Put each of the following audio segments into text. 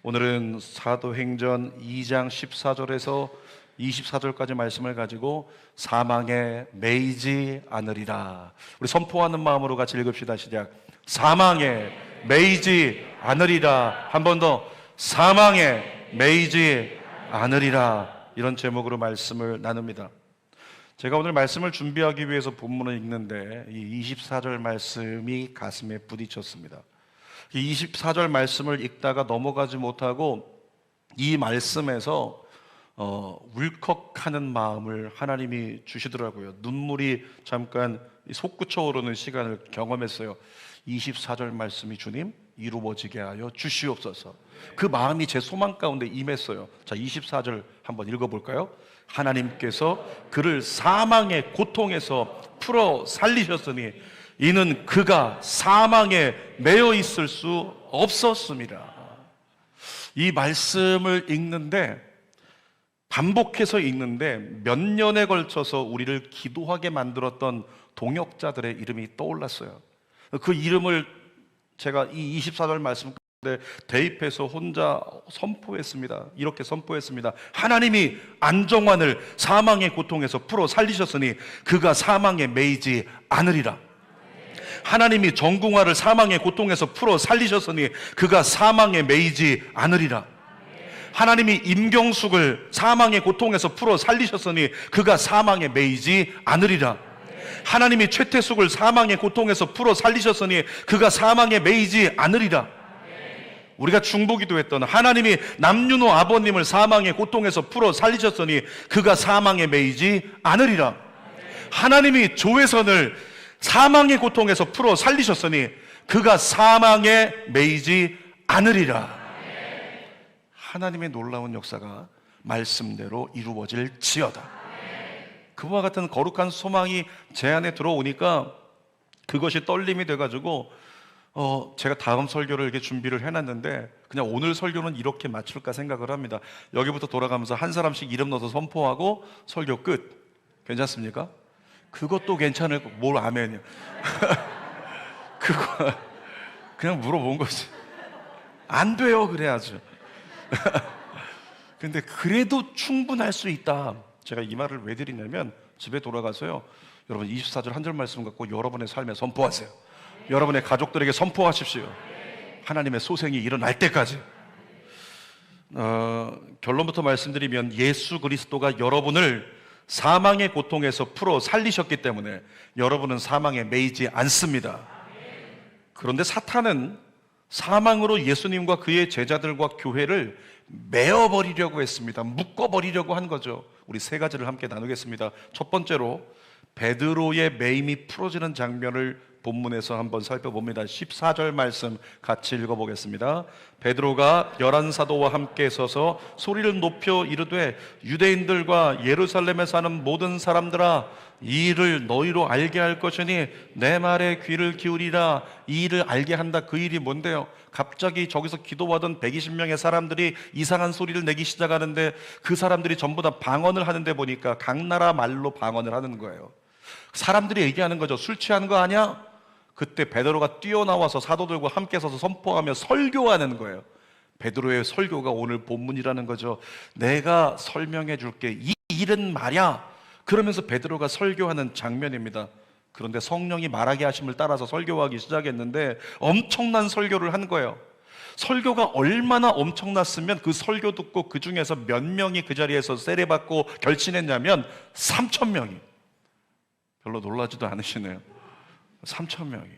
오늘은 사도행전 2장 14절에서 24절까지 말씀을 가지고 사망에 매이지 않으리라. 우리 선포하는 마음으로 같이 읽읍시다. 시작. 사망에 매이지 않으리라. 한 번 더. 사망에 매이지 않으리라. 이런 제목으로 말씀을 나눕니다. 제가 오늘 말씀을 준비하기 위해서 본문을 읽는데 이 24절 말씀이 가슴에 부딪혔습니다. 이 24절 말씀을 읽다가 넘어가지 못하고 이 말씀에서 울컥하는 마음을 하나님이 주시더라고요. 눈물이 잠깐 솟구쳐 오르는 시간을 경험했어요. 24절 말씀이 주님 이루어지게 하여 주시옵소서. 그 마음이 제 소망 가운데 임했어요. 자, 24절 한번 읽어볼까요? 하나님께서 그를 사망의 고통에서 풀어 살리셨으니 이는 그가 사망에 매여 있을 수 없었습니다. 이 말씀을 읽는데, 반복해서 읽는데 몇 년에 걸쳐서 우리를 기도하게 만들었던 동역자들의 이름이 떠올랐어요. 그 이름을 제가 이 24절 말씀 가운데 대입해서 혼자 선포했습니다. 이렇게 선포했습니다. 하나님이 안정환을 사망의 고통에서 풀어 살리셨으니 그가 사망에 매이지 않으리라. 하나님이 정궁화를 사망의 고통에서 풀어 살리셨으니 그가 사망에 매이지 않으리라. 하나님이 임경숙을 사망의 고통에서 풀어 살리셨으니 그가 사망에 매이지 않으리라. 하나님이 최태숙을 사망의 고통에서 풀어 살리셨으니 그가 사망에 매이지 않으리라. 우리가 중보기도했던 하나님이 남윤호 아버님을 사망의 고통에서 풀어 살리셨으니 그가 사망에 매이지 않으리라. 하나님이 조혜선을 사망의 고통에서 풀어 살리셨으니 그가 사망에 매이지 않으리라. 하나님의 놀라운 역사가 말씀대로 이루어질지어다. 그와 같은 거룩한 소망이 제 안에 들어오니까 그것이 떨림이 돼가지고 제가 다음 설교를 이렇게 준비를 해놨는데 그냥 오늘 설교는 이렇게 마칠까 생각을 합니다. 여기부터 돌아가면서 한 사람씩 이름 넣어서 선포하고 설교 끝. 괜찮습니까? 그것도 괜찮을 거. 뭘 아멘이야. 그거 그냥 물어본 거지. 안 돼요 그래야죠. 근데 그래도 충분할 수 있다. 제가 이 말을 왜 드리냐면 집에 돌아가서요, 여러분 24절 한 절 말씀 갖고 여러분의 삶에 선포하세요. 여러분의 가족들에게 선포하십시오. 하나님의 소생이 일어날 때까지. 결론부터 말씀드리면 예수 그리스도가 여러분을 사망의 고통에서 풀어 살리셨기 때문에 여러분은 사망에 매이지 않습니다. 그런데 사탄은 사망으로 예수님과 그의 제자들과 교회를 메어버리려고 했습니다. 묶어버리려고 한 거죠. 우리 세 가지를 함께 나누겠습니다. 첫 번째로 베드로의 매임이 풀어지는 장면을 본문에서 한번 살펴봅니다. 14절 말씀 같이 읽어보겠습니다. 베드로가 11사도와 함께 서서 소리를 높여 이르되 유대인들과 예루살렘에 사는 모든 사람들아, 이 일을 너희로 알게 할 것이니 내 말에 귀를 기울이라. 이 일을 알게 한다. 그 일이 뭔데요? 갑자기 저기서 기도하던 120명의 사람들이 이상한 소리를 내기 시작하는데 그 사람들이 전부 다 방언을 하는데 보니까 각 나라 말로 방언을 하는 거예요. 사람들이 얘기하는 거죠. 술 취한 거 아니야? 그때 베드로가 뛰어나와서 사도들과 함께 서서 선포하며 설교하는 거예요. 베드로의 설교가 오늘 본문이라는 거죠. 내가 설명해 줄게. 이 일은 말이야. 그러면서 베드로가 설교하는 장면입니다. 그런데 성령이 말하게 하심을 따라서 설교하기 시작했는데 엄청난 설교를 한 거예요. 설교가 얼마나 엄청났으면 그 설교 듣고 그 중에서 몇 명이 그 자리에서 세례받고 결신했냐면 3,000명이. 별로 놀라지도 않으시네요. 3,000명이.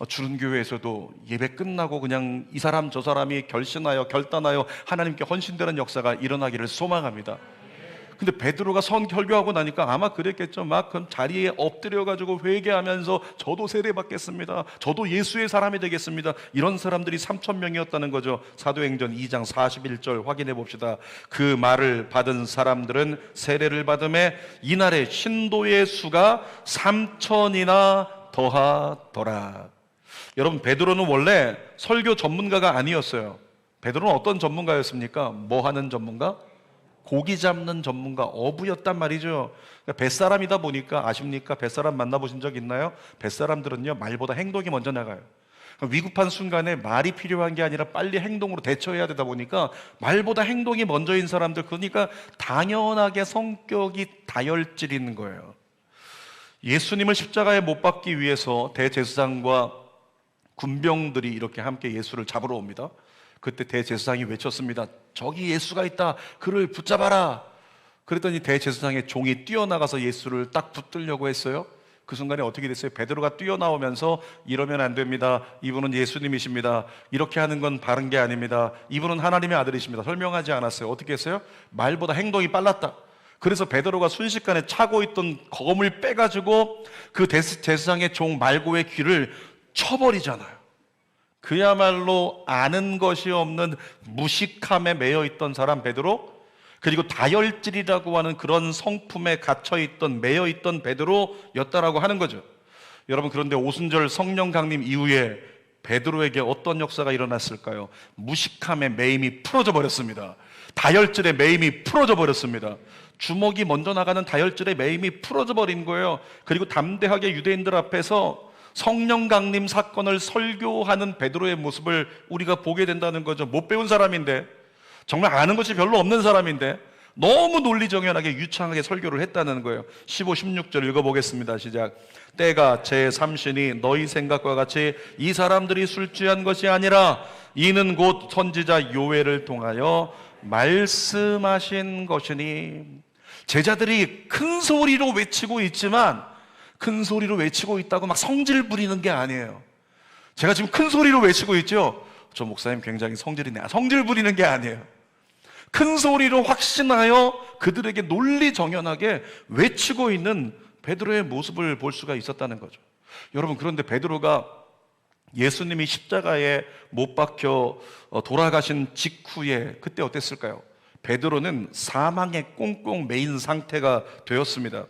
주른교회에서도 예배 끝나고 그냥 이 사람 저 사람이 결심하여 결단하여 하나님께 헌신되는 역사가 일어나기를 소망합니다. 근데 베드로가 설교하고 나니까 아마 그랬겠죠. 막 그 자리에 엎드려가지고 회개하면서 저도 세례받겠습니다. 저도 예수의 사람이 되겠습니다. 이런 사람들이 3,000명이었다는 거죠. 사도행전 2장 41절 확인해 봅시다. 그 말을 받은 사람들은 세례를 받음에 이날에 신도의 수가 3,000이나 더하더라. 여러분, 베드로는 원래 설교 전문가가 아니었어요. 베드로는 어떤 전문가였습니까? 뭐 하는 전문가? 고기 잡는 전문가, 어부였단 말이죠. 그러니까 뱃사람이다 보니까, 아십니까? 뱃사람 만나보신 적 있나요? 뱃사람들은요 말보다 행동이 먼저 나가요. 위급한 순간에 말이 필요한 게 아니라 빨리 행동으로 대처해야 되다 보니까 말보다 행동이 먼저인 사람들, 그러니까 당연하게 성격이 다혈질인 거예요. 예수님을 십자가에 못 박기 위해서 대제사장과 군병들이 이렇게 함께 예수를 잡으러 옵니다. 그때 대제사장이 외쳤습니다. 저기 예수가 있다. 그를 붙잡아라. 그랬더니 대제사장의 종이 뛰어나가서 예수를 딱 붙들려고 했어요. 그 순간에 어떻게 됐어요? 베드로가 뛰어나오면서 이러면 안 됩니다. 이분은 예수님이십니다. 이렇게 하는 건 바른 게 아닙니다. 이분은 하나님의 아들이십니다. 설명하지 않았어요. 어떻게 했어요? 말보다 행동이 빨랐다. 그래서 베드로가 순식간에 차고 있던 검을 빼가지고 그 제사장의 종 말고의 귀를 쳐버리잖아요. 그야말로 아는 것이 없는 무식함에 매여 있던 사람 베드로, 그리고 다혈질이라고 하는 그런 성품에 갇혀있던, 매여있던 베드로였다라고 하는 거죠. 여러분, 그런데 오순절 성령 강림 이후에 베드로에게 어떤 역사가 일어났을까요? 무식함의 매임이 풀어져 버렸습니다. 다혈질의 매임이 풀어져 버렸습니다. 주먹이 먼저 나가는 다혈질의 매임이 풀어져 버린 거예요. 그리고 담대하게 유대인들 앞에서 성령 강림 사건을 설교하는 베드로의 모습을 우리가 보게 된다는 거죠. 못 배운 사람인데, 정말 아는 것이 별로 없는 사람인데 너무 논리정연하게 유창하게 설교를 했다는 거예요. 15, 16절 읽어보겠습니다. 시작. 때가 제3신이 너희 생각과 같이 이 사람들이 술 취한 것이 아니라 이는 곧 선지자 요엘을 통하여 말씀하신 것이니. 제자들이 큰 소리로 외치고 있지만, 큰 소리로 외치고 있다고 막 성질 부리는 게 아니에요. 제가 지금 큰 소리로 외치고 있죠? 저 목사님 굉장히 성질이네. 성질 부리는 게 아니에요. 큰 소리로 확신하여 그들에게 논리정연하게 외치고 있는 베드로의 모습을 볼 수가 있었다는 거죠. 여러분, 그런데 베드로가 예수님이 십자가에 못 박혀 돌아가신 직후에 그때 어땠을까요? 베드로는 사망에 꽁꽁 매인 상태가 되었습니다.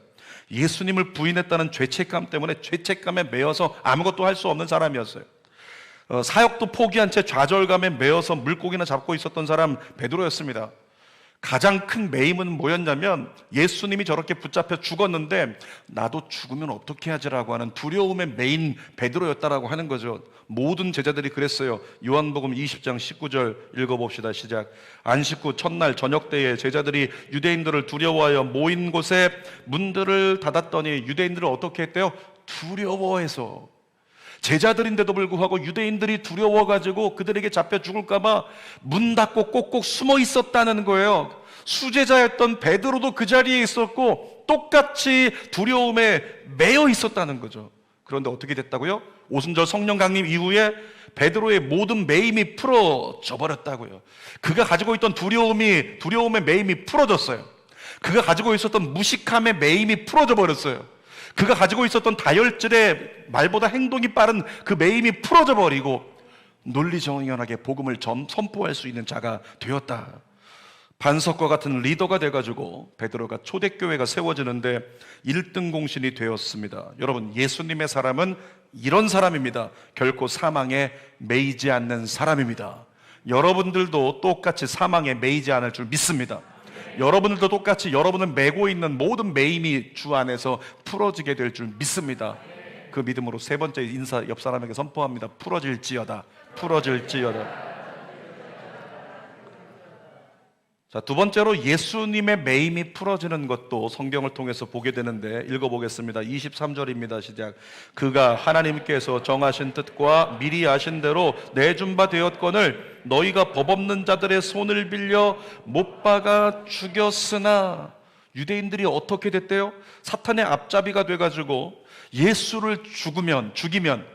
예수님을 부인했다는 죄책감 때문에 죄책감에 매여서 아무것도 할 수 없는 사람이었어요. 사역도 포기한 채 좌절감에 매여서 물고기나 잡고 있었던 사람 베드로였습니다. 가장 큰 매임은 뭐였냐면, 예수님이 저렇게 붙잡혀 죽었는데 나도 죽으면 어떻게 하지라고 하는 두려움에 매인 베드로였다라고 하는 거죠. 모든 제자들이 그랬어요. 요한복음 20장 19절 읽어봅시다. 시작. 안식 후 첫날 저녁 때에 제자들이 유대인들을 두려워하여 모인 곳에 문들을 닫았더니, 유대인들을 어떻게 했대요? 두려워해서. 제자들인데도 불구하고 유대인들이 두려워가지고 그들에게 잡혀 죽을까봐 문 닫고 꼭꼭 숨어 있었다는 거예요. 수제자였던 베드로도 그 자리에 있었고 똑같이 두려움에 매여 있었다는 거죠. 그런데 어떻게 됐다고요? 오순절 성령 강림 이후에 베드로의 모든 매임이 풀어져 버렸다고요. 그가 가지고 있던 두려움의 매임이 풀어졌어요. 그가 가지고 있었던 무식함의 매임이 풀어져 버렸어요. 그가 가지고 있었던 다혈질의 말보다 행동이 빠른 그 매임이 풀어져 버리고 논리정연하게 복음을 선포할 수 있는 자가 되었다. 반석과 같은 리더가 돼가지고 베드로가 초대교회가 세워지는데 1등 공신이 되었습니다. 여러분, 예수님의 사람은 이런 사람입니다. 결코 사망에 매이지 않는 사람입니다. 여러분들도 똑같이 사망에 매이지 않을 줄 믿습니다. 여러분들도 똑같이 여러분을 메고 있는 모든 매임이 주 안에서 풀어지게 될 줄 믿습니다. 그 믿음으로 세 번째 인사 옆 사람에게 선포합니다. 풀어질지어다. 풀어질지어다. 자, 두 번째로 예수님의 매임이 풀어지는 것도 성경을 통해서 보게 되는데 읽어보겠습니다. 23절입니다. 시작. 그가 하나님께서 정하신 뜻과 미리 아신 대로 내준 바 되었거늘 너희가 법 없는 자들의 손을 빌려 못 박아 죽였으나. 유대인들이 어떻게 됐대요? 사탄의 앞잡이가 돼가지고 예수를 죽이면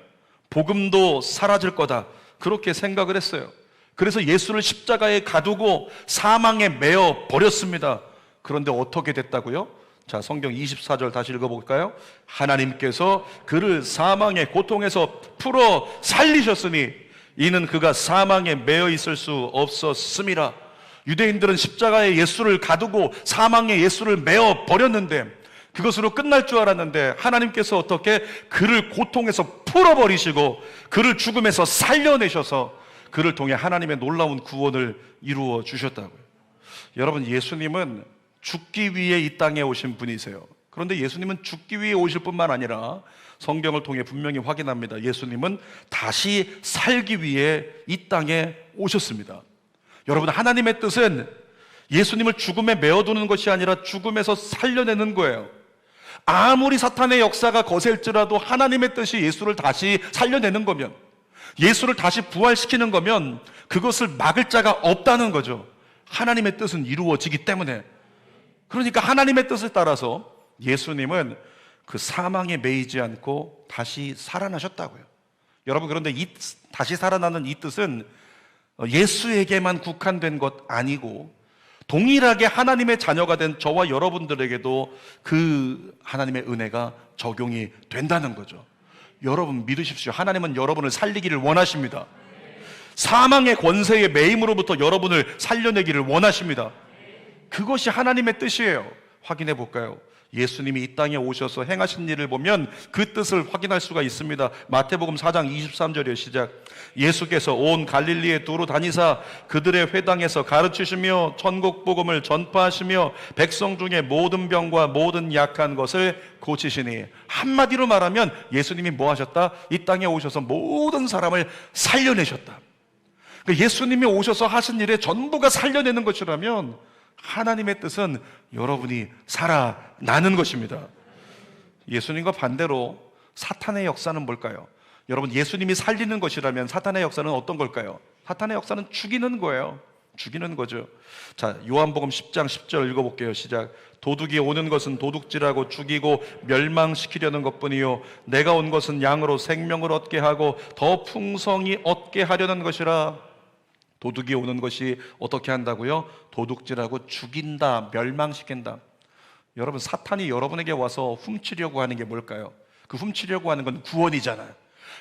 복음도 사라질 거다, 그렇게 생각을 했어요. 그래서 예수를 십자가에 가두고 사망에 매어 버렸습니다. 그런데 어떻게 됐다고요? 자, 성경 24절 다시 읽어볼까요? 하나님께서 그를 사망의 고통에서 풀어 살리셨으니 이는 그가 사망에 매어 있을 수 없었음이라. 유대인들은 십자가에 예수를 가두고 사망에 예수를 매어 버렸는데, 그것으로 끝날 줄 알았는데 하나님께서 어떻게 그를 고통에서 풀어버리시고 그를 죽음에서 살려내셔서 그를 통해 하나님의 놀라운 구원을 이루어 주셨다고요. 여러분, 예수님은 죽기 위해 이 땅에 오신 분이세요. 그런데 예수님은 죽기 위해 오실 뿐만 아니라 성경을 통해 분명히 확인합니다. 예수님은 다시 살기 위해 이 땅에 오셨습니다. 여러분, 하나님의 뜻은 예수님을 죽음에 메어두는 것이 아니라 죽음에서 살려내는 거예요. 아무리 사탄의 역사가 거셀지라도 하나님의 뜻이 예수를 다시 살려내는 거면, 예수를 다시 부활시키는 거면 그것을 막을 자가 없다는 거죠. 하나님의 뜻은 이루어지기 때문에. 그러니까 하나님의 뜻에 따라서 예수님은 그 사망에 매이지 않고 다시 살아나셨다고요. 여러분, 그런데 이 다시 살아나는 이 뜻은 예수에게만 국한된 것 아니고 동일하게 하나님의 자녀가 된 저와 여러분들에게도 그 하나님의 은혜가 적용이 된다는 거죠. 여러분 믿으십시오. 하나님은 여러분을 살리기를 원하십니다. 사망의 권세의 매임으로부터 여러분을 살려내기를 원하십니다. 그것이 하나님의 뜻이에요. 확인해 볼까요? 예수님이 이 땅에 오셔서 행하신 일을 보면 그 뜻을 확인할 수가 있습니다. 마태복음 4장 23절의 시작. 예수께서 온 갈릴리에 두루 다니사 그들의 회당에서 가르치시며 천국 복음을 전파하시며 백성 중에 모든 병과 모든 약한 것을 고치시니, 한마디로 말하면 예수님이 뭐 하셨다? 이 땅에 오셔서 모든 사람을 살려내셨다. 예수님이 오셔서 하신 일의 전부가 살려내는 것이라면 하나님의 뜻은 여러분이 살아나는 것입니다. 예수님과 반대로 사탄의 역사는 뭘까요? 여러분, 예수님이 살리는 것이라면 사탄의 역사는 어떤 걸까요? 사탄의 역사는 죽이는 거예요. 죽이는 거죠. 자, 요한복음 10장 10절 읽어볼게요. 시작. 도둑이 오는 것은 도둑질하고 죽이고 멸망시키려는 것뿐이요 내가 온 것은 양으로 생명을 얻게 하고 더 풍성히 얻게 하려는 것이라. 도둑이 오는 것이 어떻게 한다고요? 도둑질하고 죽인다, 멸망시킨다. 여러분, 사탄이 여러분에게 와서 훔치려고 하는 게 뭘까요? 그 훔치려고 하는 건 구원이잖아요.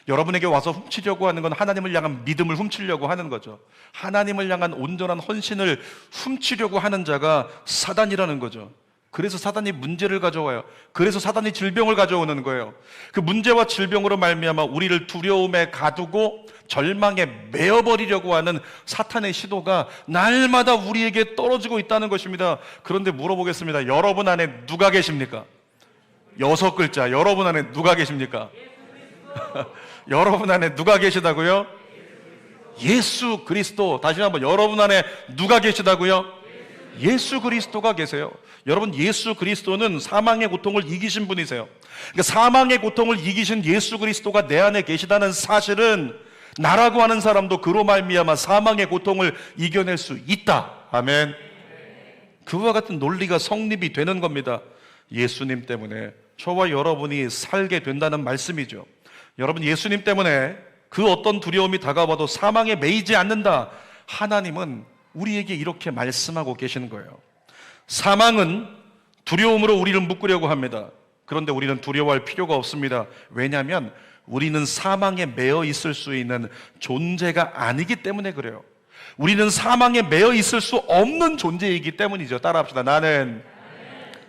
여러분에게 와서 훔치려고 하는 건 하나님을 향한 믿음을 훔치려고 하는 거죠. 하나님을 향한 온전한 헌신을 훔치려고 하는 자가 사단이라는 거죠. 그래서 사단이 문제를 가져와요. 그래서 사단이 질병을 가져오는 거예요. 그 문제와 질병으로 말미암아 우리를 두려움에 가두고 절망에 메어버리려고 하는 사탄의 시도가 날마다 우리에게 떨어지고 있다는 것입니다. 그런데 물어보겠습니다. 여러분 안에 누가 계십니까? 6글자. 여러분 안에 누가 계십니까? 여러분 안에 누가 계시다고요? 예수 그리스도. 다시 한번, 여러분 안에 누가 계시다고요? 예수 그리스도가 계세요. 여러분, 예수 그리스도는 사망의 고통을 이기신 분이세요. 그러니까 사망의 고통을 이기신 예수 그리스도가 내 안에 계시다는 사실은 나라고 하는 사람도 그로 말미암아 사망의 고통을 이겨낼 수 있다. 아멘. 그와 같은 논리가 성립이 되는 겁니다. 예수님 때문에 저와 여러분이 살게 된다는 말씀이죠. 여러분, 예수님 때문에 그 어떤 두려움이 다가와도 사망에 매이지 않는다. 하나님은 우리에게 이렇게 말씀하고 계시는 거예요. 사망은 두려움으로 우리를 묶으려고 합니다. 그런데 우리는 두려워할 필요가 없습니다. 왜냐하면 우리는 사망에 매여 있을 수 있는 존재가 아니기 때문에 그래요. 우리는 사망에 매여 있을 수 없는 존재이기 때문이죠. 따라합시다. 나는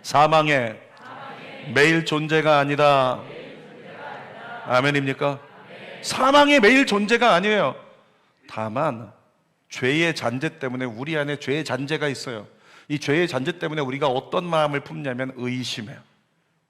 사망에 매일 존재가 아니다. 아멘입니까? 사망에 매일 존재가 아니에요. 다만 죄의 잔재 때문에 우리 안에 죄의 잔재가 있어요. 이 죄의 잔재 때문에 우리가 어떤 마음을 품냐면 의심해요.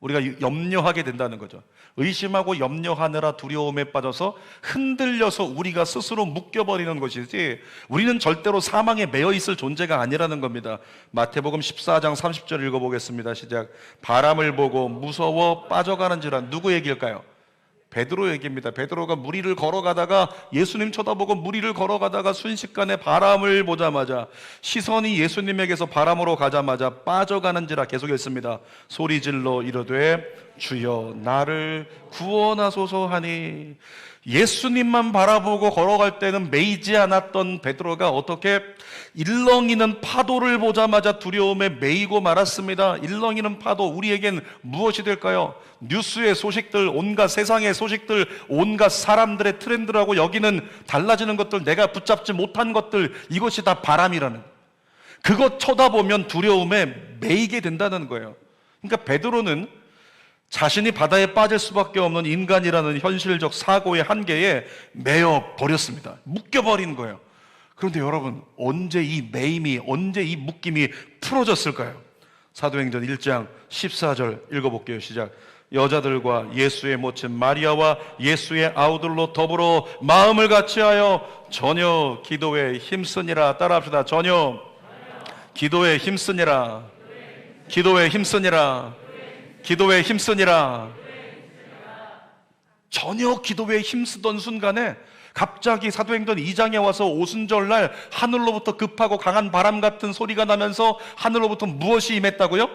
우리가 염려하게 된다는 거죠. 의심하고 염려하느라 두려움에 빠져서 흔들려서 우리가 스스로 묶여버리는 것이지 우리는 절대로 사망에 매여 있을 존재가 아니라는 겁니다. 마태복음 14장 30절 읽어보겠습니다. 시작. 바람을 보고 무서워 빠져가는지라. 누구 얘기일까요? 베드로 얘기입니다. 베드로가 무리를 걸어가다가 예수님 쳐다보고 무리를 걸어가다가 순식간에 바람을 보자마자 시선이 예수님에게서 바람으로 가자마자 빠져가는지라. 계속했습니다. 소리질러 이르되 주여 나를 구원하소서 하니. 예수님만 바라보고 걸어갈 때는 매이지 않았던 베드로가 어떻게 일렁이는 파도를 보자마자 두려움에 매이고 말았습니다. 일렁이는 파도, 우리에겐 무엇이 될까요? 뉴스의 소식들, 온갖 세상의 소식들, 온갖 사람들의 트렌드라고 여기는 달라지는 것들, 내가 붙잡지 못한 것들, 이것이 다 바람이라는, 그것 쳐다보면 두려움에 매이게 된다는 거예요. 그러니까 베드로는 자신이 바다에 빠질 수밖에 없는 인간이라는 현실적 사고의 한계에 매여 버렸습니다. 묶여버린 거예요. 그런데 여러분, 언제 이 매임이, 언제 이 묶임이 풀어졌을까요? 사도행전 1장 14절 읽어볼게요. 시작. 여자들과 예수의 모친 마리아와 예수의 아우들로 더불어 마음을 같이하여 전혀 기도에 힘쓰니라. 따라합시다. 전혀 기도에 힘쓰니라. 기도에 힘쓰니라. 기도에 힘쓰니라. 전혀 기도에 힘쓰던 순간에 갑자기 사도행전 2장에 와서 오순절날 하늘로부터 급하고 강한 바람 같은 소리가 나면서 하늘로부터 무엇이 임했다고요?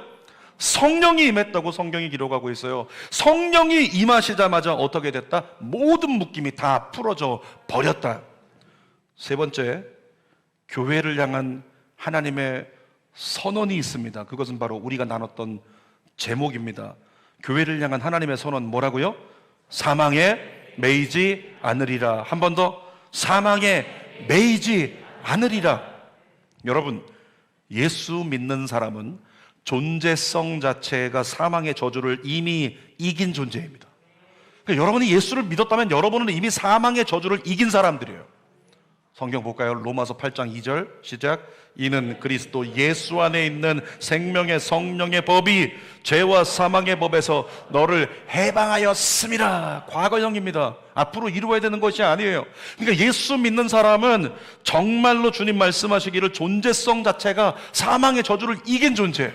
성령이 임했다고 성경이 기록하고 있어요. 성령이 임하시자마자 어떻게 됐다? 모든 묶임이 다 풀어져 버렸다. 세 번째, 교회를 향한 하나님의 선언이 있습니다. 그것은 바로 우리가 나눴던 제목입니다. 교회를 향한 하나님의 선언 뭐라고요? 사망에 매이지 않으리라. 한 번 더, 사망에 매이지 않으리라. 여러분, 예수 믿는 사람은 존재성 자체가 사망의 저주를 이미 이긴 존재입니다. 그러니까 여러분이 예수를 믿었다면 여러분은 이미 사망의 저주를 이긴 사람들이에요. 성경 볼까요? 로마서 8장 2절 시작. 이는 그리스도 예수 안에 있는 생명의 성령의 법이 죄와 사망의 법에서 너를 해방하였음이라. 과거형입니다. 앞으로 이루어야 되는 것이 아니에요. 그러니까 예수 믿는 사람은 정말로 주님 말씀하시기를 존재성 자체가 사망의 저주를 이긴 존재예요.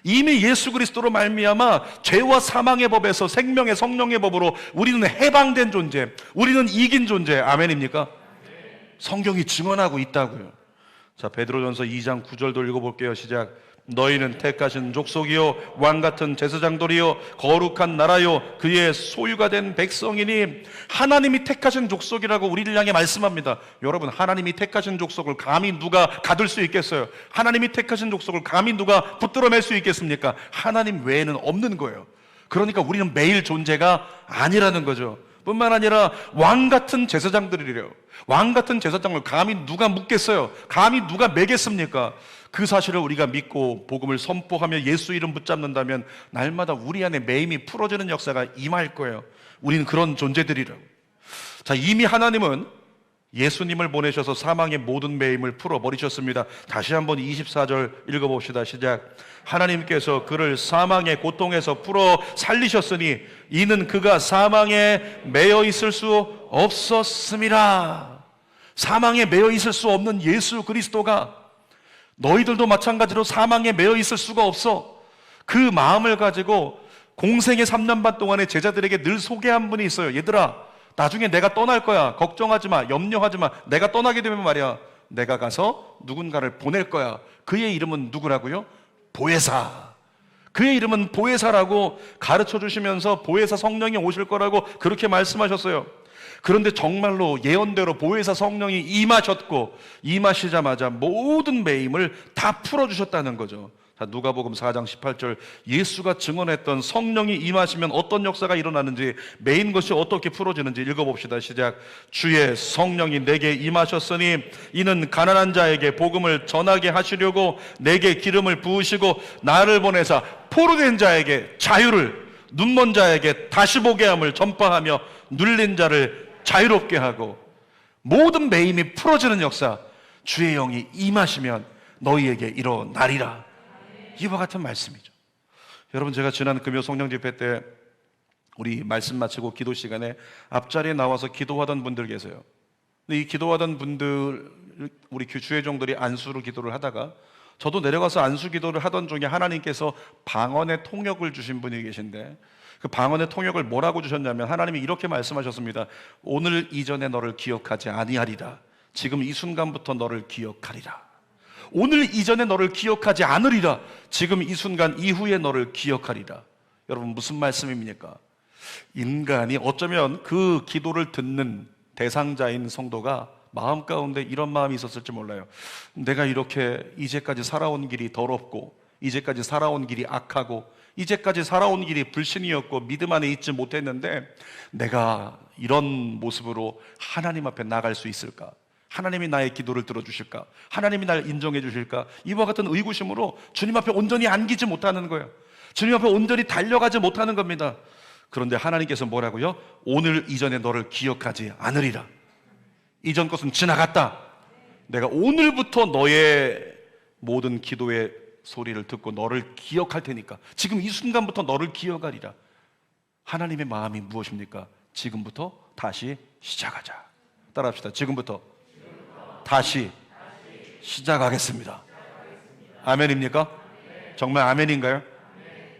이미 예수 그리스도로 말미암아 죄와 사망의 법에서 생명의 성령의 법으로 우리는 해방된 존재, 우리는 이긴 존재. 아멘입니까? 성경이 증언하고 있다고요. 자, 베드로전서 2장 9절도 읽어볼게요. 시작. 너희는 택하신 족속이요 왕같은 제사장들이요 거룩한 나라요 그의 소유가 된 백성이니. 하나님이 택하신 족속이라고 우리를 향해 말씀합니다. 여러분, 하나님이 택하신 족속을 감히 누가 가둘 수 있겠어요? 하나님이 택하신 족속을 감히 누가 붙들어낼 수 있겠습니까? 하나님 외에는 없는 거예요. 그러니까 우리는 매일 존재가 아니라는 거죠. 뿐만 아니라 왕같은 제사장들이래요. 왕같은 제사장을 감히 누가 묻겠어요? 감히 누가 매겠습니까? 그 사실을 우리가 믿고 복음을 선포하며 예수 이름 붙잡는다면 날마다 우리 안에 매임이 풀어지는 역사가 임할 거예요. 우리는 그런 존재들이라고. 자, 이미 하나님은 예수님을 보내셔서 사망의 모든 매임을 풀어버리셨습니다. 다시 한번 24절 읽어봅시다. 시작. 하나님께서 그를 사망의 고통에서 풀어 살리셨으니 이는 그가 사망에 매여 있을 수 없었음이라. 사망에 매여 있을 수 없는 예수 그리스도가 너희들도 마찬가지로 사망에 매여 있을 수가 없어. 그 마음을 가지고 공생의 3년 반 동안에 제자들에게 늘 소개한 분이 있어요. 얘들아, 나중에 내가 떠날 거야. 걱정하지 마. 염려하지 마. 내가 떠나게 되면 말이야, 내가 가서 누군가를 보낼 거야. 그의 이름은 누구라고요? 보혜사. 그의 이름은 보혜사라고 가르쳐 주시면서 보혜사 성령이 오실 거라고 그렇게 말씀하셨어요. 그런데 정말로 예언대로 보혜사 성령이 임하셨고, 임하시자마자 모든 매임을 다 풀어주셨다는 거죠. 자, 누가복음 4장 18절, 예수가 증언했던 성령이 임하시면 어떤 역사가 일어나는지, 매인 것이 어떻게 풀어지는지 읽어봅시다. 시작. 주의 성령이 내게 임하셨으니 이는 가난한 자에게 복음을 전하게 하시려고 내게 기름을 부으시고 나를 보내사 포로된 자에게 자유를, 눈먼 자에게 다시 보게 함을 전파하며 눌린 자를 자유롭게 하고. 모든 매임이 풀어지는 역사, 주의 영이 임하시면 너희에게 일어나리라. 이와 같은 말씀이죠. 여러분, 제가 지난 금요 성령 집회 때 우리 말씀 마치고 기도 시간에 앞자리에 나와서 기도하던 분들 계세요. 근데 이 기도하던 분들, 우리 주회종들이 안수로 기도를 하다가 저도 내려가서 안수 기도를 하던 중에 하나님께서 방언의 통역을 주신 분이 계신데, 그 방언의 통역을 뭐라고 주셨냐면 하나님이 이렇게 말씀하셨습니다. 오늘 이전에 너를 기억하지 아니하리라. 지금 이 순간부터 너를 기억하리라. 오늘 이전에 너를 기억하지 않으리라. 지금 이 순간 이후에 너를 기억하리라. 여러분, 무슨 말씀입니까? 인간이 어쩌면 그 기도를 듣는 대상자인 성도가 마음 가운데 이런 마음이 있었을지 몰라요. 내가 이렇게 이제까지 살아온 길이 더럽고, 이제까지 살아온 길이 악하고, 이제까지 살아온 길이 불신이었고 믿음 안에 있지 못했는데 내가 이런 모습으로 하나님 앞에 나갈 수 있을까? 하나님이 나의 기도를 들어주실까? 하나님이 날 인정해 주실까? 이와 같은 의구심으로 주님 앞에 온전히 안기지 못하는 거예요. 주님 앞에 온전히 달려가지 못하는 겁니다. 그런데 하나님께서 뭐라고요? 오늘 이전에 너를 기억하지 않으리라. 이전 것은 지나갔다. 내가 오늘부터 너의 모든 기도에 소리를 듣고 너를 기억할 테니까 지금 이 순간부터 너를 기억하리라. 하나님의 마음이 무엇입니까? 지금부터 다시 시작하자. 따라합시다. 지금부터 다시 시작하겠습니다. 아멘입니까? 정말 아멘인가요?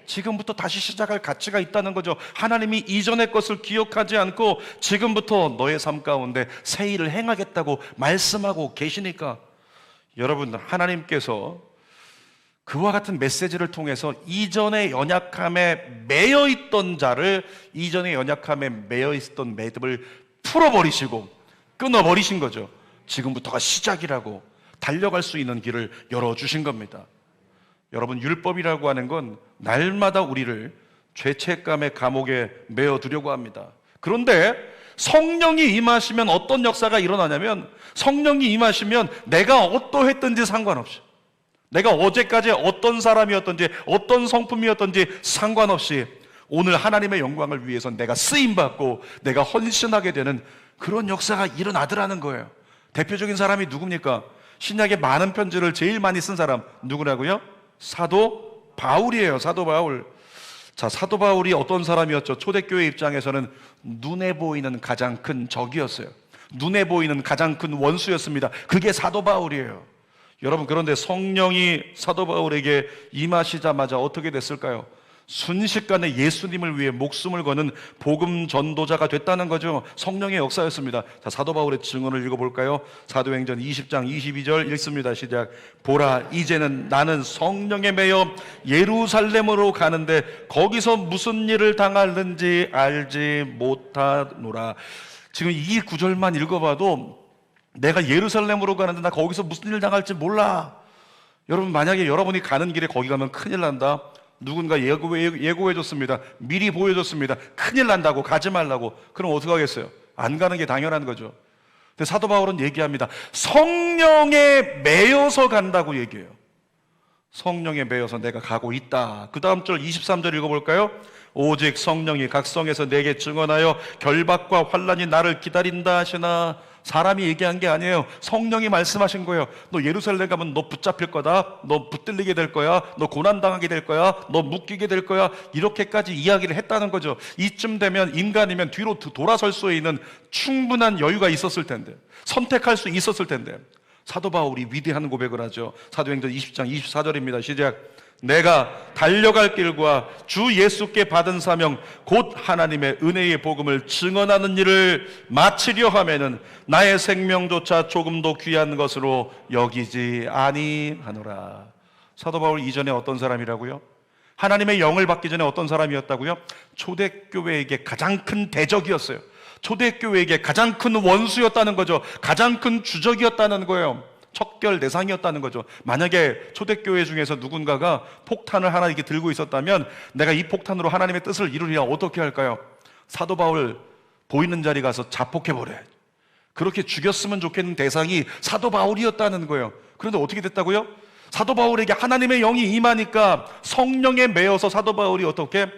지금부터 다시 시작할 가치가 있다는 거죠. 하나님이 이전의 것을 기억하지 않고 지금부터 너의 삶 가운데 새 일을 행하겠다고 말씀하고 계시니까, 여러분, 하나님께서 그와 같은 메시지를 통해서 이전의 연약함에 매여 있던 자를, 이전의 연약함에 매여 있었던 매듭을 풀어버리시고 끊어버리신 거죠. 지금부터가 시작이라고 달려갈 수 있는 길을 열어주신 겁니다. 여러분, 율법이라고 하는 건 날마다 우리를 죄책감의 감옥에 메어두려고 합니다. 그런데 성령이 임하시면 어떤 역사가 일어나냐면, 성령이 임하시면 내가 어떠했든지 상관없이, 내가 어제까지 어떤 사람이었든지 어떤 성품이었든지 상관없이 오늘 하나님의 영광을 위해서 내가 쓰임받고 내가 헌신하게 되는 그런 역사가 일어나더라는 거예요. 대표적인 사람이 누굽니까? 신약에 많은 편지를 제일 많이 쓴 사람 누구라고요? 사도 바울이에요. 사도 바울. 자, 사도 바울이 어떤 사람이었죠? 초대교회 입장에서는 눈에 보이는 가장 큰 적이었어요. 눈에 보이는 가장 큰 원수였습니다. 그게 사도 바울이에요. 여러분, 그런데 성령이 사도 바울에게 임하시자마자 어떻게 됐을까요? 순식간에 예수님을 위해 목숨을 거는 복음 전도자가 됐다는 거죠. 성령의 역사였습니다. 자, 사도 바울의 증언을 읽어볼까요? 사도행전 20장 22절 읽습니다. 시작. 보라, 이제는 나는 성령에 매여 예루살렘으로 가는데 거기서 무슨 일을 당하는지 알지 못하노라. 지금 이 구절만 읽어봐도 내가 예루살렘으로 가는데 나 거기서 무슨 일 당할지 몰라. 여러분, 만약에 여러분이 가는 길에 거기 가면 큰일 난다. 누군가 예고해줬습니다. 미리 보여줬습니다. 큰일 난다고, 가지 말라고. 그럼 어떻게 하겠어요? 안 가는 게 당연한 거죠. 근데 사도 바울은 얘기합니다. 성령에 매여서 간다고 얘기해요. 성령에 매여서 내가 가고 있다. 그 다음 절 23절 읽어볼까요? 오직 성령이 각 성에서 내게 증언하여 결박과 환난이 나를 기다린다 하시나. 사람이 얘기한 게 아니에요. 성령이 말씀하신 거예요. 너 예루살렘 가면 너 붙잡힐 거다. 너 붙들리게 될 거야. 너 고난당하게 될 거야. 너 묶이게 될 거야. 이렇게까지 이야기를 했다는 거죠. 이쯤 되면 인간이면 뒤로 돌아설 수 있는 충분한 여유가 있었을 텐데, 선택할 수 있었을 텐데, 사도 바울이 위대한 고백을 하죠. 사도행전 20장 24절입니다. 시작. 내가 달려갈 길과 주 예수께 받은 사명 곧 하나님의 은혜의 복음을 증언하는 일을 마치려 하면은 나의 생명조차 조금도 귀한 것으로 여기지 아니하노라. 사도 바울 이전에 어떤 사람이라고요? 하나님의 영을 받기 전에 어떤 사람이었다고요? 초대교회에게 가장 큰 대적이었어요. 초대교회에게 가장 큰 원수였다는 거죠. 가장 큰 주적이었다는 거예요. 척결 대상이었다는 거죠. 만약에 초대교회 중에서 누군가가 폭탄을 하나 이렇게 들고 있었다면 내가 이 폭탄으로 하나님의 뜻을 이루리라 어떻게 할까요? 사도 바울 보이는 자리 가서 자폭해버려요. 그렇게 죽였으면 좋겠는 대상이 사도 바울이었다는 거예요. 그런데 어떻게 됐다고요? 사도 바울에게 하나님의 영이 임하니까 성령에 매여서 사도 바울이 어떻게?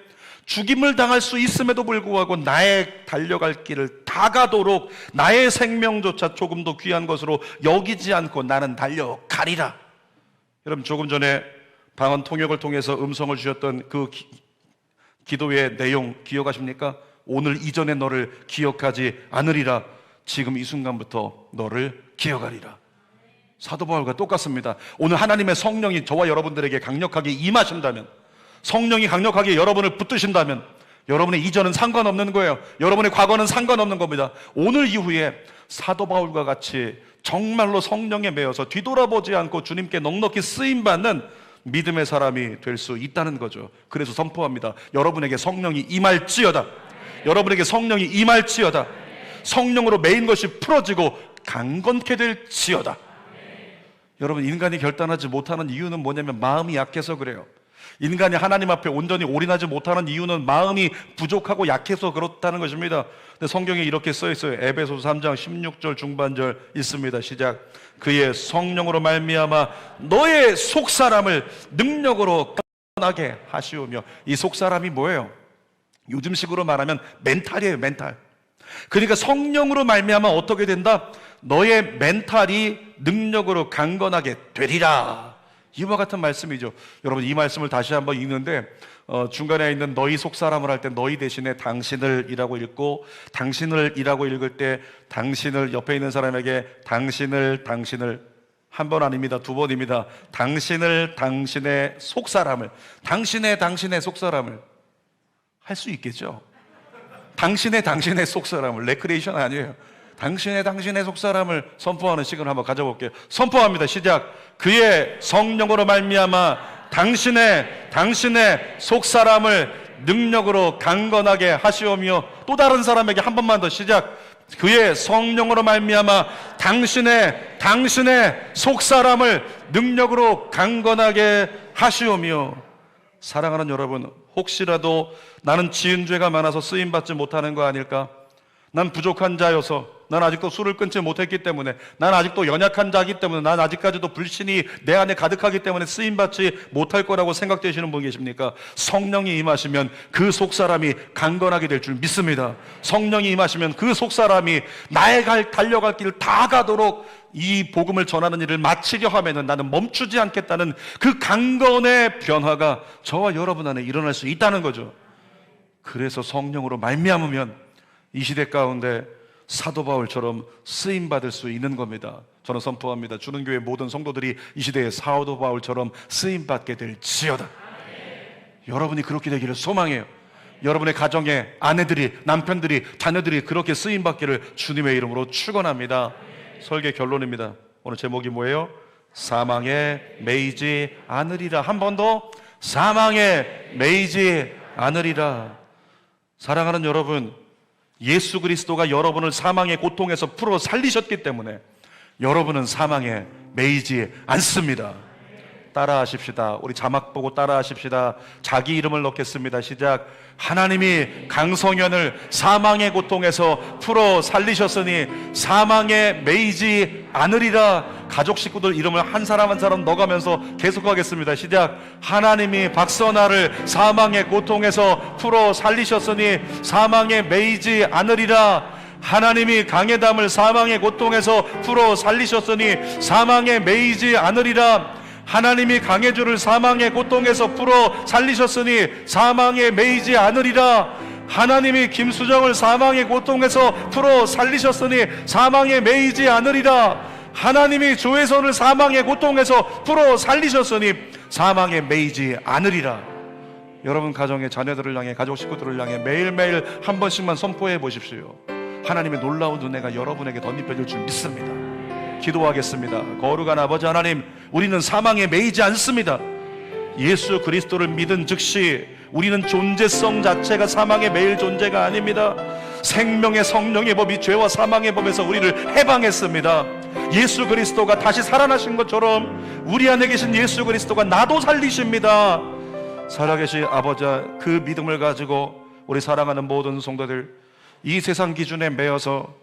죽임을 당할 수 있음에도 불구하고 나의 달려갈 길을 다 가도록 나의 생명조차 조금도 귀한 것으로 여기지 않고 나는 달려가리라. 여러분, 조금 전에 방언 통역을 통해서 음성을 주셨던 그 기도의 내용 기억하십니까? 오늘 이전에 너를 기억하지 않으리라. 지금 이 순간부터 너를 기억하리라. 사도 바울과 똑같습니다. 오늘 하나님의 성령이 저와 여러분들에게 강력하게 임하신다면, 성령이 강력하게 여러분을 붙드신다면 여러분의 이전은 상관없는 거예요. 여러분의 과거는 상관없는 겁니다. 오늘 이후에 사도 바울과 같이 정말로 성령에 매여서 뒤돌아보지 않고 주님께 넉넉히 쓰임받는 믿음의 사람이 될 수 있다는 거죠. 그래서 선포합니다. 여러분에게 성령이 임할지어다. 여러분에게 성령이 임할지어다. 성령으로 매인 것이 풀어지고 강건케 될지어다. 여러분, 인간이 결단하지 못하는 이유는 뭐냐면 마음이 약해서 그래요. 인간이 하나님 앞에 온전히 올인하지 못하는 이유는 마음이 부족하고 약해서 그렇다는 것입니다. 근데 성경에 이렇게 써 있어요. 에베소서 3장 16절 중반절 있습니다. 시작. 그의 성령으로 말미암아 너의 속사람을 능력으로 강건하게 하시오며. 이 속사람이 뭐예요? 요즘식으로 말하면 멘탈이에요. 멘탈. 그러니까 성령으로 말미암아 어떻게 된다? 너의 멘탈이 능력으로 강건하게 되리라. 이와 같은 말씀이죠. 여러분, 이 말씀을 다시 한번 읽는데 중간에 있는 너희 속사람을 할 때 너희 대신에 당신을 이라고 읽고, 당신을 이라고 읽을 때 당신을, 옆에 있는 사람에게 당신을 한 번 아닙니다. 두 번입니다. 당신을, 당신의 속사람을, 당신의 속사람을 할 수 있겠죠? 당신의 속사람을, 레크레이션 아니에요. 당신의 속사람을 선포하는 시간을 한번 가져볼게요. 선포합니다. 시작. 그의 성령으로 말미암아 당신의 속사람을 능력으로 강건하게 하시오며, 또 다른 사람에게 한 번만 더 시작. 그의 성령으로 말미암아 당신의 속사람을 능력으로 강건하게 하시오며. 사랑하는 여러분, 혹시라도 나는 지은 죄가 많아서 쓰임받지 못하는 거 아닐까? 난 부족한 자여서, 난 아직도 술을 끊지 못했기 때문에, 난 아직도 연약한 자이기 때문에, 난 아직까지도 불신이 내 안에 가득하기 때문에 쓰임받지 못할 거라고 생각되시는 분 계십니까? 성령이 임하시면 그 속사람이 강건하게 될 줄 믿습니다. 성령이 임하시면 그 속사람이 나의 달려갈 길 다 가도록 이 복음을 전하는 일을 마치려 하면은 나는 멈추지 않겠다는 그 강건의 변화가 저와 여러분 안에 일어날 수 있다는 거죠. 그래서 성령으로 말미암으면 이 시대 가운데 사도 바울처럼 쓰임받을 수 있는 겁니다. 저는 선포합니다. 주는 교회 모든 성도들이 이 시대에 사도 바울처럼 쓰임받게 될지어다. 여러분이 그렇게 되기를 소망해요. 여러분의 가정에 아내들이, 남편들이, 자녀들이 그렇게 쓰임받기를 주님의 이름으로 축원합니다. 설계 결론입니다. 오늘 제목이 뭐예요? 사망에 매이지 않으리라. 한 번 더, 사망에 매이지 않으리라. 사랑하는 여러분, 예수 그리스도가 여러분을 사망의 고통에서 풀어 살리셨기 때문에 여러분은 사망에 매이지 않습니다. 따라하십시다. 우리 자막 보고 따라하십시다. 자기 이름을 넣겠습니다. 시작. 하나님이 강성현을 사망의 고통에서 풀어 살리셨으니 사망에 매이지 않으리라. 가족 식구들 이름을 한 사람 한 사람 넣어가면서 계속하겠습니다. 시작. 하나님이 박선아를 사망의 고통에서 풀어 살리셨으니 사망에 매이지 않으리라. 하나님이 강해담을 사망의 고통에서 풀어 살리셨으니 사망에 매이지 않으리라. 하나님이 강해주를 사망의 고통에서 풀어 살리셨으니 사망에 매이지 않으리라. 하나님이 김수정을 사망의 고통에서 풀어 살리셨으니 사망에 매이지 않으리라. 하나님이 조혜선을 사망의 고통에서 풀어 살리셨으니 사망에 매이지 않으리라. 여러분 가정의 자녀들을 향해, 가족 식구들을 향해 매일매일 한 번씩만 선포해 보십시오. 하나님의 놀라운 은혜가 여러분에게 덧입혀질 줄 믿습니다. 기도하겠습니다. 거룩한 아버지 하나님, 우리는 사망에 매이지 않습니다. 예수 그리스도를 믿은 즉시 우리는 존재성 자체가 사망에 매일 존재가 아닙니다. 생명의 성령의 법이 죄와 사망의 법에서 우리를 해방했습니다. 예수 그리스도가 다시 살아나신 것처럼 우리 안에 계신 예수 그리스도가 나도 살리십니다. 살아계신 아버지, 그 믿음을 가지고 우리 사랑하는 모든 성도들, 이 세상 기준에 매여서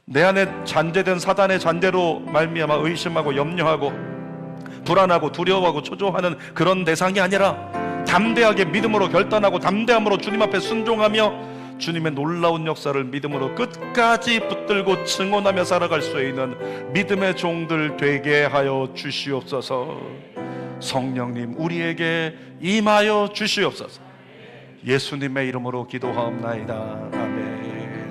내 안에 잔재된 사단의 잔재로 말미암아 의심하고 염려하고 불안하고 두려워하고 초조하는 그런 대상이 아니라 담대하게 믿음으로 결단하고 담대함으로 주님 앞에 순종하며 주님의 놀라운 역사를 믿음으로 끝까지 붙들고 증언하며 살아갈 수 있는 믿음의 종들 되게 하여 주시옵소서. 성령님, 우리에게 임하여 주시옵소서. 예수님의 이름으로 기도하옵나이다. 아멘.